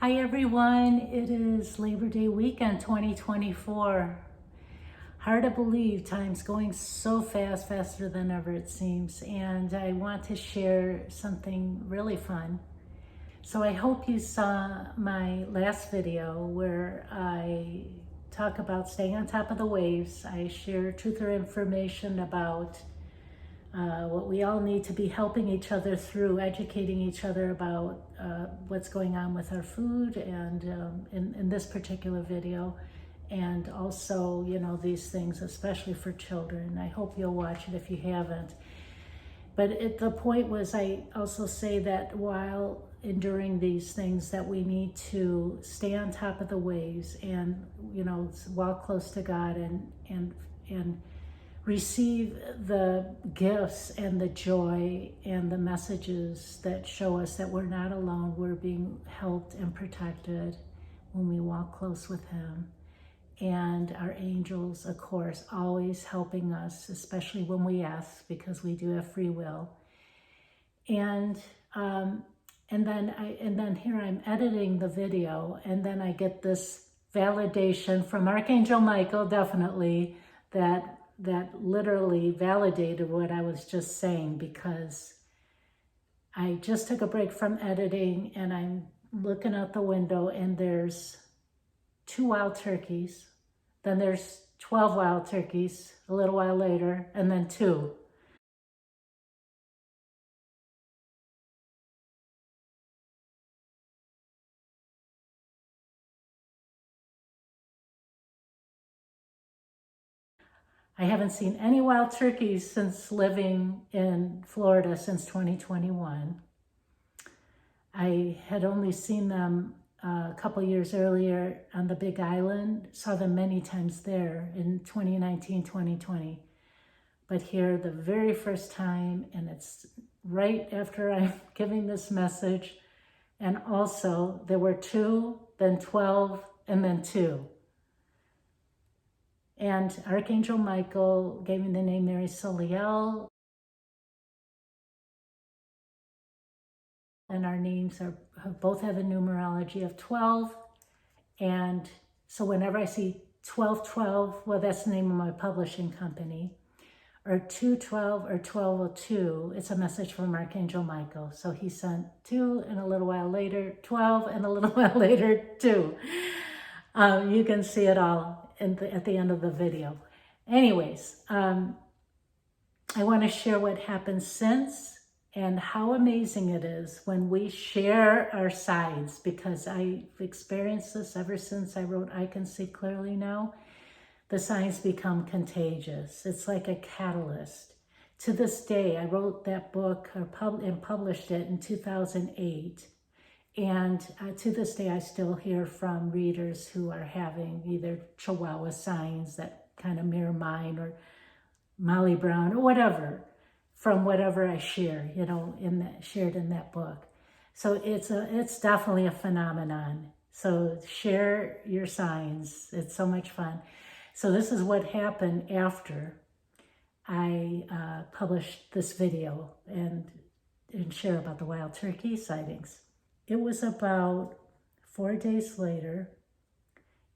Hi everyone, it is Labor Day weekend 2024. Hard to believe time's going so fast, faster than ever it seems, and I want to share something really fun. So I hope you saw my last video where I talk about staying on top of the waves. I share truth or information about what we all need to be helping each other through, educating each other about what's going on with our food, and in this particular video, and also, these things, especially for children. I hope you'll watch it if you haven't. But the point was, I also say that while enduring these things, that we need to stay on top of the waves and, walk close to God and receive the gifts and the joy and the messages that show us that we're not alone. We're being helped and protected when we walk close with Him. And our angels, of course, always helping us, especially when we ask, because we do have free will. And then here I'm editing the video, and then I get this validation from Archangel Michael, definitely, that literally validated what I was just saying, because I just took a break from editing and I'm looking out the window and there's 2 wild turkeys, then there's 12 wild turkeys a little while later, and then 2. I haven't seen any wild turkeys since living in Florida since 2021. I had only seen them a couple years earlier on the Big Island, saw them many times there in 2019, 2020. But here, the very first time, and it's right after I'm giving this message, and also there were 2, then 12, and then 2. And Archangel Michael gave me the name Mary Soliel, and our names both have a numerology of 12. And so whenever I see 1212, well, that's the name of my publishing company, or 212 or 1202, it's a message from Archangel Michael. So he sent 2, and a little while later 12, and a little while later 2. You can see it all at the end of the video. Anyways, I want to share what happened since and how amazing it is when we share our signs, because I've experienced this ever since I wrote I Can See Clearly Now. The signs become contagious. It's like a catalyst. To this day, I wrote that book and published it in 2008. And to this day, I still hear from readers who are having either Chihuahua signs that kind of mirror mine, or Molly Brown, or whatever, from whatever I share, shared in that book. So it's definitely a phenomenon. So share your signs. It's so much fun. So this is what happened after I published this video and share about the wild turkey sightings. It was about 4 days later,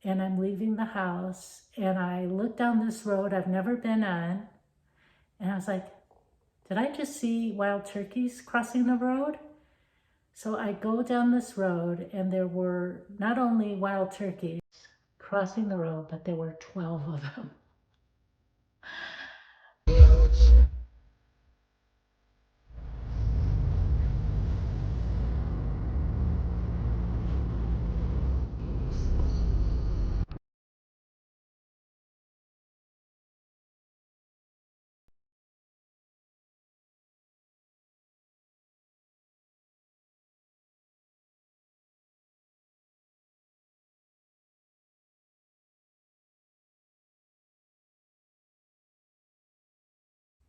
and I'm leaving the house, and I looked down this road I've never been on, and I was like, did I just see wild turkeys crossing the road? So I go down this road, and there were not only wild turkeys crossing the road, but there were 12 of them.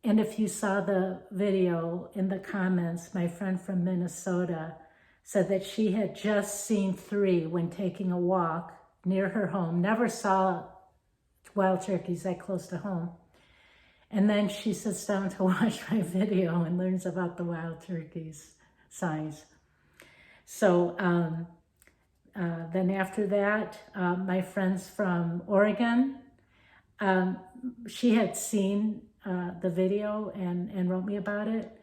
And if you saw the video, in the comments, my friend from Minnesota said that she had just seen 3 when taking a walk near her home. Never saw wild turkeys that close to home. And then she sits down to watch my video and learns about the wild turkeys signs. So Then after that, my friends from Oregon, she had seen the video and wrote me about it.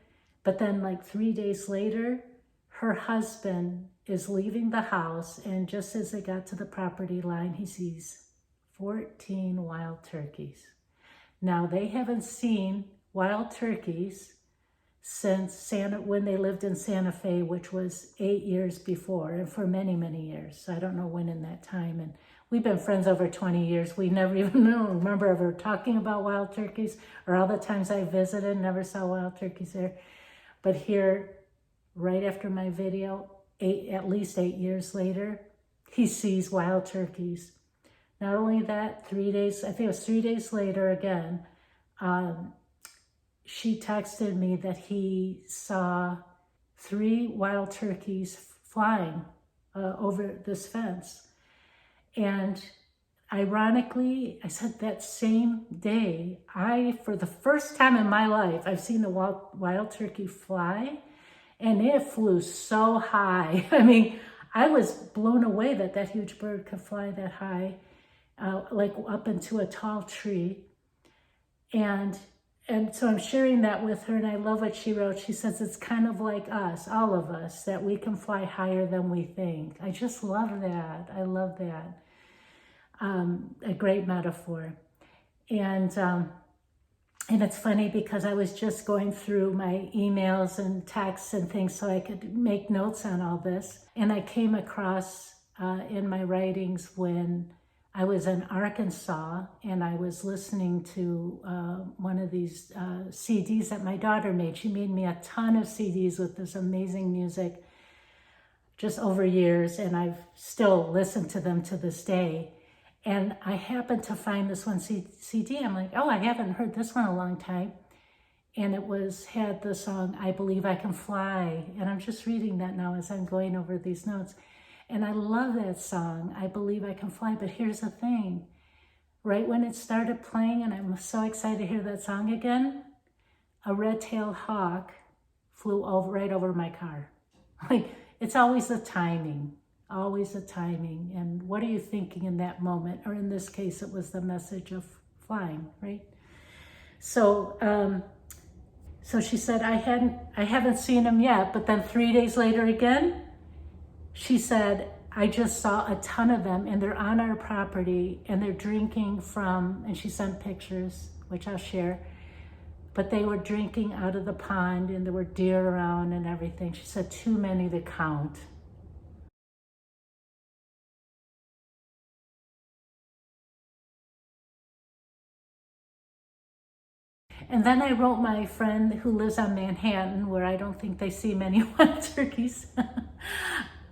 But then like 3 days later, her husband is leaving the house, and just as they got to the property line, he sees 14 wild turkeys. Now, they haven't seen wild turkeys since when they lived in Santa Fe, which was 8 years before, and for many, many years. So I don't know when in that time. And we've been friends over 20 years. We never even remember ever talking about wild turkeys, or all the times I visited, never saw wild turkeys there. But here, right after my video, at least 8 years later, he sees wild turkeys. Not only that, 3 days, I think it was 3 days later again, she texted me that he saw 3 wild turkeys flying over this fence. And ironically, I said that same day, for the first time in my life, I've seen a wild turkey fly, and it flew so high. I mean, I was blown away that that huge bird could fly that high, like up into a tall tree. And so I'm sharing that with her, and I love what she wrote. She says, it's kind of like us, all of us, that we can fly higher than we think. I just love that. I love that. A great metaphor. And it's funny because I was just going through my emails and texts and things so I could make notes on all this. And I came across in my writings when I was in Arkansas, and I was listening to one of these CDs that my daughter made. She made me a ton of CDs with this amazing music just over years, and I've still listened to them to this day. And I happened to find this one CD. I'm like, oh, I haven't heard this one in a long time. And it had the song, I Believe I Can Fly. And I'm just reading that now as I'm going over these notes. And I love that song, I Believe I Can Fly. But here's the thing, right when it started playing, and I'm so excited to hear that song again, a red-tailed hawk flew right over my car. Like, it's always the timing, always the timing. And what are you thinking in that moment? Or in this case, it was the message of flying, right? So, so she said, I haven't seen him yet, but then 3 days later again, she said, I just saw a ton of them, and they're on our property, and they're drinking from, and she sent pictures, which I'll share, but they were drinking out of the pond, and there were deer around and everything. She said, too many to count. And then I wrote my friend who lives on Manhattan, where I don't think they see many wild turkeys.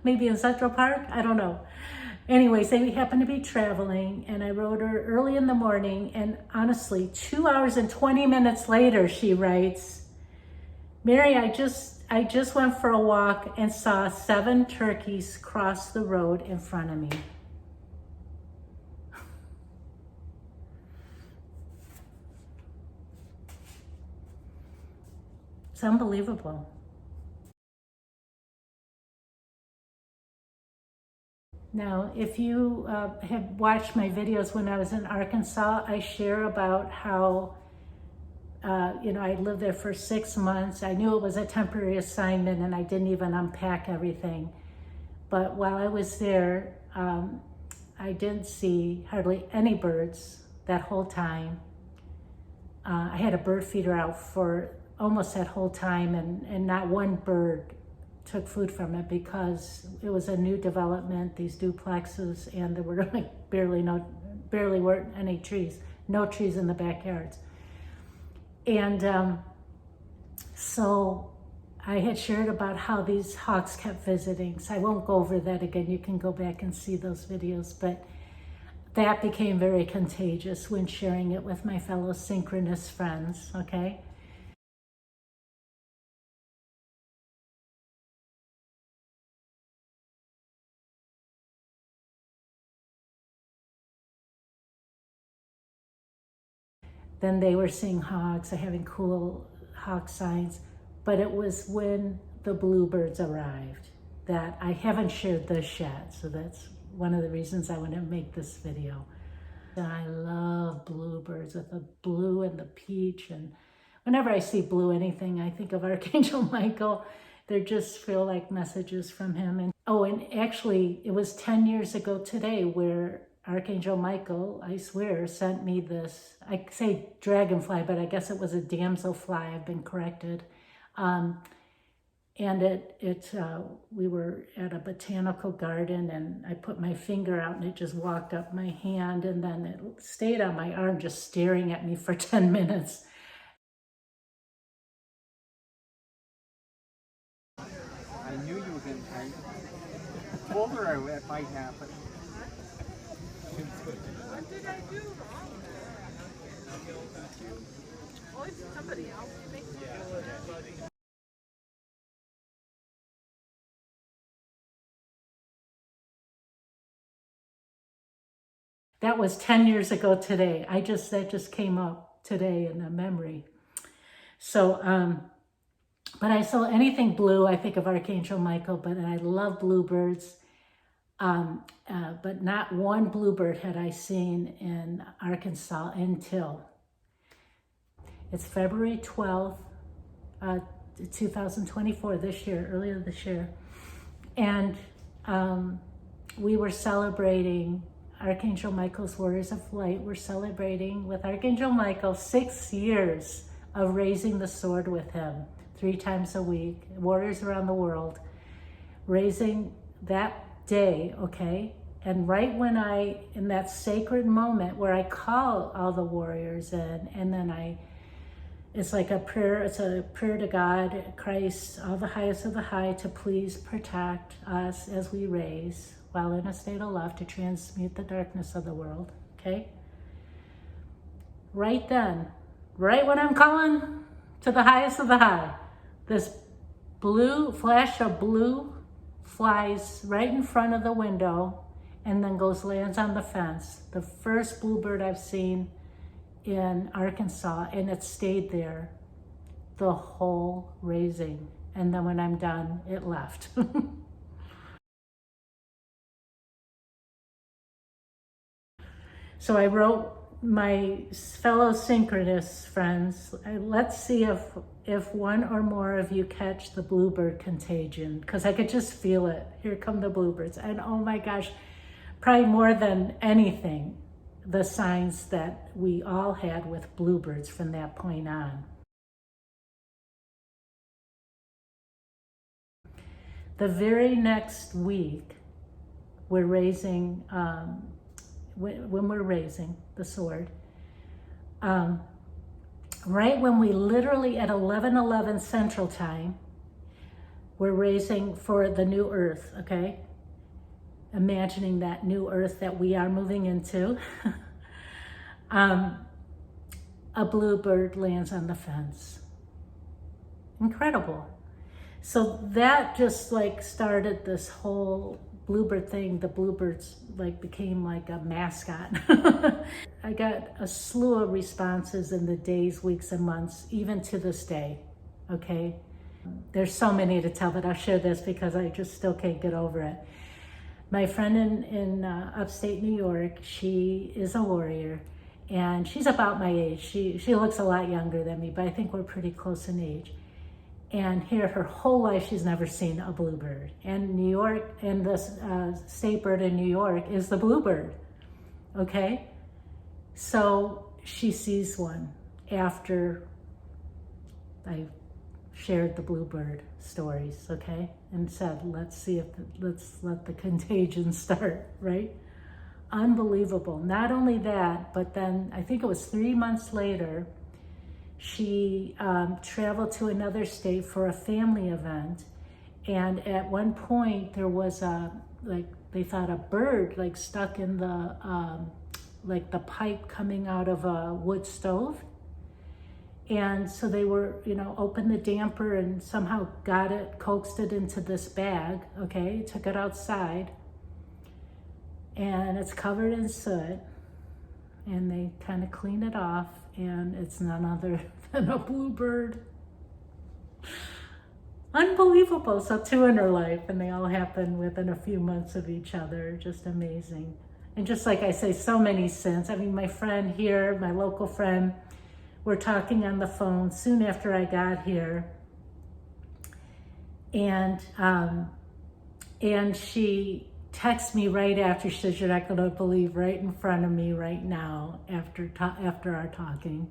Maybe in Central Park, I don't know. Anyways, they happened to be traveling, and I wrote her early in the morning, and honestly, 2 hours and 20 minutes later, she writes, Mary, I just went for a walk and saw 7 turkeys cross the road in front of me. It's unbelievable. Now, if you have watched my videos when I was in Arkansas, I share about how, I lived there for 6 months. I knew it was a temporary assignment, and I didn't even unpack everything. But while I was there, I didn't see hardly any birds that whole time. I had a bird feeder out for almost that whole time, and not one bird took food from it because it was a new development, these duplexes, and there were like barely weren't any trees, no trees in the backyards. And so I had shared about how these hawks kept visiting. So I won't go over that again. You can go back and see those videos, but that became very contagious when sharing it with my fellow synchronous friends, okay? Then they were seeing hawks or having cool hawk signs, but it was when the bluebirds arrived. that I haven't shared this yet. So that's one of the reasons I want to make this video. I love bluebirds with the blue and the peach. And whenever I see blue anything, I think of Archangel Michael. They just feel like messages from him. And oh, and actually it was 10 years ago today where Archangel Michael, I swear, sent me this, I say dragonfly, but I guess it was a damselfly. I've been corrected. And we were at a botanical garden, and I put my finger out and it just walked up my hand, and then it stayed on my arm just staring at me for 10 minutes. I knew you were going to. I told her it might happen. What did I do wrong? Oh, it's somebody else. That was 10 years ago today. That just came up today in the memory. So, but I saw anything blue, I think of Archangel Michael, but I love bluebirds. But not one bluebird had I seen in Arkansas until it's February 12th, 2024, earlier this year. And we were celebrating Archangel Michael's Warriors of Light. We're celebrating with Archangel Michael 6 years of raising the sword with him 3 times a week, warriors around the world, raising that day, okay? And right when in that sacred moment where I call all the warriors in, and then it's like a prayer, it's a prayer to God, Christ, all the highest of the high, to please protect us as we raise, while in a state of love, to transmute the darkness of the world, okay? Right then, right when I'm calling to the highest of the high, this blue flash of blue flies right in front of the window and then lands on the fence. The first bluebird I've seen in Arkansas, and it stayed there the whole raising. And then when I'm done, it left. So I wrote my fellow synchronists friends, let's see if one or more of you catch the bluebird contagion, because I could just feel it. Here come the bluebirds. And oh my gosh, probably more than anything, the signs that we all had with bluebirds from that point on. The very next week, we're raising, when we're raising the sword, right when we literally at 11:11 Central Time, we're raising for the new earth, okay? Imagining that new earth that we are moving into. A bluebird lands on the fence. Incredible. So that just like started this whole bluebird thing. The bluebirds like became like a mascot. I got a slew of responses in the days, weeks, and months, even to this day, okay? There's so many to tell, but I'll share this because I just still can't get over it. My friend in upstate New York, she is a warrior, and she's about my age. She looks a lot younger than me, but I think we're pretty close in age. And here, her whole life, she's never seen a bluebird. And New York, and the state bird in New York is the bluebird, okay? So she sees one after I shared the bluebird stories, okay? And said, let's let the contagion start, right? Unbelievable. Not only that, but then I think it was 3 months later, she traveled to another state for a family event. And at one point there was they thought a bird like stuck in the, like the pipe coming out of a wood stove. And so they were, opened the damper and somehow coaxed it into this bag, okay? Took it outside, and it's covered in soot, and they kind of clean it off, and it's none other than a bluebird. Unbelievable. So 2 in her life, and they all happen within a few months of each other. Just amazing. And just like I say, so many since. I mean, my friend here, my local friend, we're talking on the phone soon after I got here. And she texts me right after. She says, "You're not going to believe," right in front of me right now after our talking.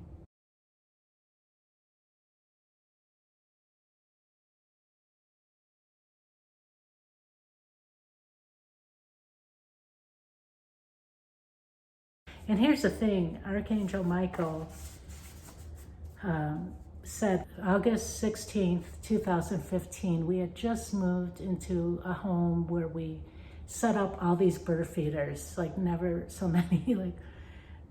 And here's the thing, Archangel Michael said August 16th, 2015, we had just moved into a home where we set up all these bird feeders, like never so many, like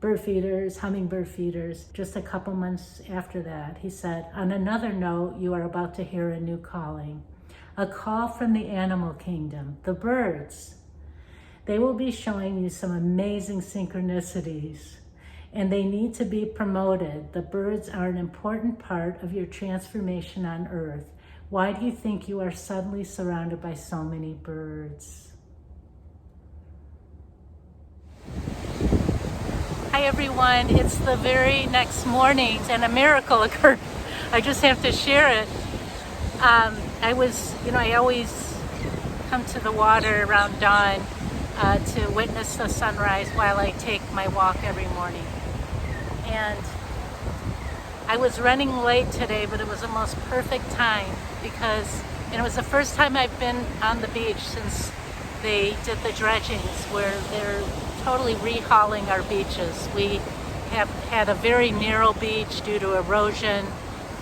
bird feeders, hummingbird feeders. Just a couple months after that, he said, on another note, you are about to hear a new calling, a call from the animal kingdom, the birds. They will be showing you some amazing synchronicities, and they need to be promoted. The birds are an important part of your transformation on Earth. Why do you think you are suddenly surrounded by so many birds? Hi everyone, it's the very next morning and a miracle occurred. I just have to share it. I always come to the water around dawn to witness the sunrise while I take my walk every morning. And I was running late today, but it was the most perfect time because it was the first time I've been on the beach since they did the dredgings, where they're totally rehauling our beaches. We have had a very narrow beach due to erosion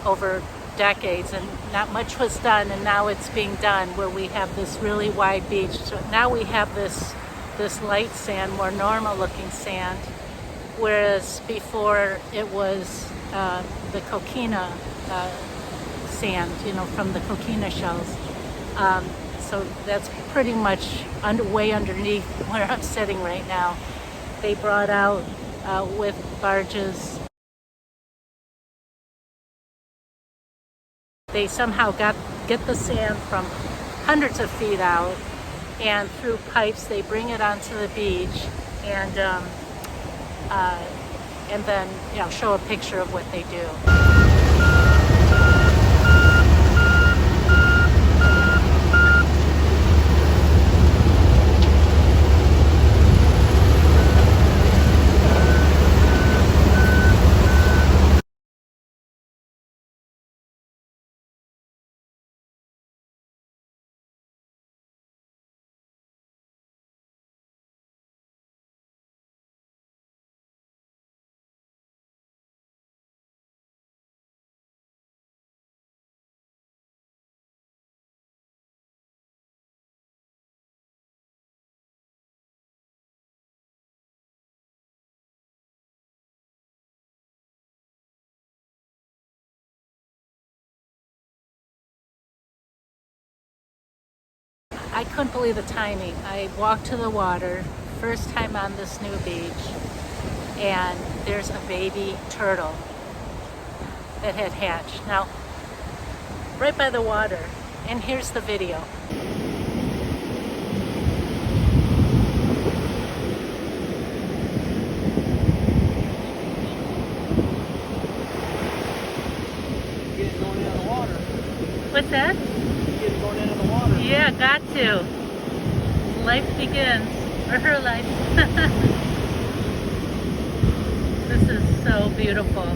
over decades, and not much was done, and now it's being done where we have this really wide beach. So now we have this light sand, more normal looking sand, whereas before it was the coquina sand, from the coquina shells. So that's pretty much way underneath where I'm sitting right now. They brought out with barges. They somehow get the sand from hundreds of feet out, and through pipes they bring it onto the beach, and then show a picture of what they do. I couldn't believe the timing. I walked to the water, first time on this new beach, and there's a baby turtle that had hatched. Now, right by the water, and here's the video. Get it going into the water. What's that? Get it going into the water. Yeah, got to. Life begins, or her life. This is so beautiful.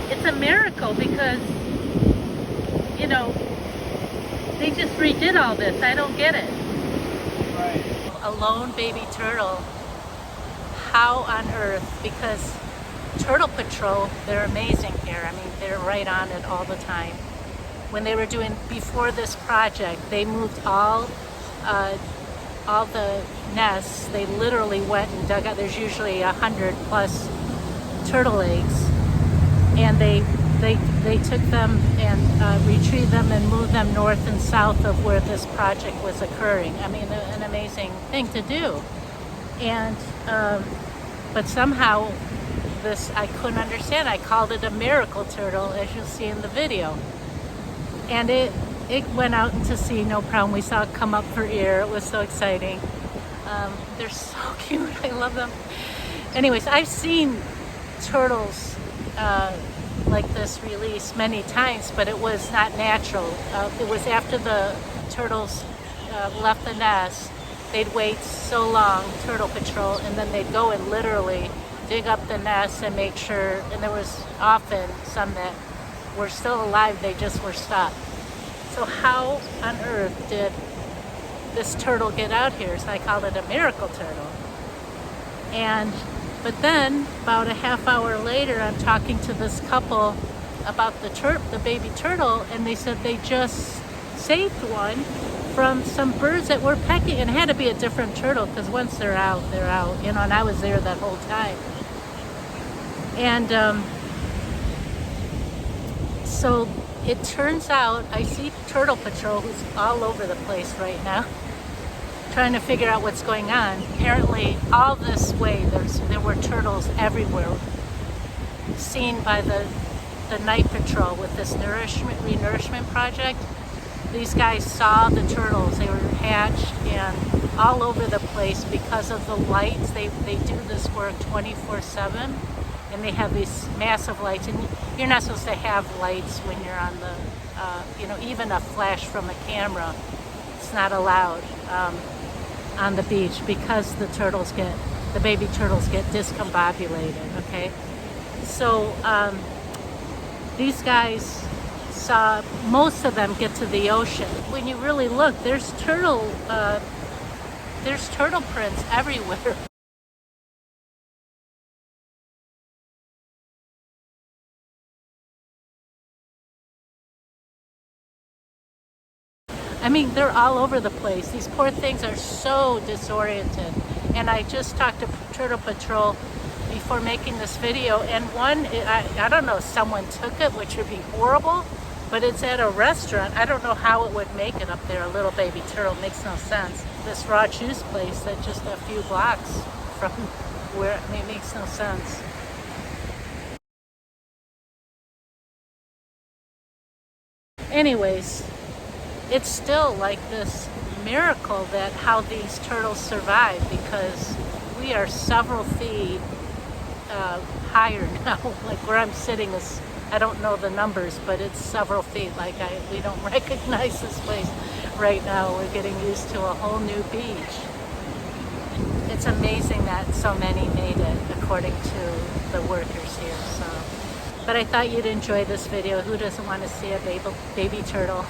It's a miracle because, they just redid all this. I don't get it. Right. A lone baby turtle. How on earth? Because Turtle Patrol, they're amazing here. I mean, they're right on it all the time. When they were doing, before this project, they moved all the nests. They literally went and dug out, there's usually 100+ turtle eggs, and they took them and retrieved them and moved them north and south of where this project was occurring. I mean, an amazing thing to do. And but somehow this, I couldn't understand. I called it a miracle turtle, as you'll see in the video. And it went out into sea, no problem. We saw it come up for air. It was so exciting. They're so cute. I love them. Anyways, I've seen turtles like this release many times, but it was not natural. It was after the turtles left the nest. They'd wait so long, Turtle Patrol, and then they'd go and literally dig up the nest and make sure, and there was often some that were still alive, they just were stuck. So how on earth did this turtle get out here? So I called it a miracle turtle. But then about a half hour later, I'm talking to this couple about the baby turtle, and they said they just saved one from some birds that were pecking, and it had to be a different turtle because once they're out, you know, and I was there that whole time. And so it turns out I see Turtle Patrol, who's all over the place right now, trying to figure out what's going on. Apparently, all this way, there were turtles everywhere, seen by the night patrol with this renourishment project. These guys saw the turtles. They were hatched and all over the place because of the lights. They do this work 24/7, and they have these massive lights. And you're not supposed to have lights when you're on the, you know, even a flash from a camera. It's not allowed on the beach because the baby turtles get discombobulated. Okay, so these guys saw most of them get to the ocean. When you really look, there's turtle prints everywhere. I mean, they're all over the place. These poor things are so disoriented. And I just talked to Turtle Patrol before making this video, and I don't know, someone took it, which would be horrible, but it's at a restaurant. I don't know how it would make it up there, a little baby turtle. Makes no sense. This raw juice place that's just a few blocks from where, I mean, it makes no sense. Anyways, it's still like this miracle that how these turtles survive, because we are several feet higher now. Like where I'm sitting is, I don't know the numbers, but it's several feet. Like we don't recognize this place right now. We're getting used to a whole new beach. It's amazing that so many made it, according to the workers here. So, but I thought you'd enjoy this video. Who doesn't want to see a baby turtle?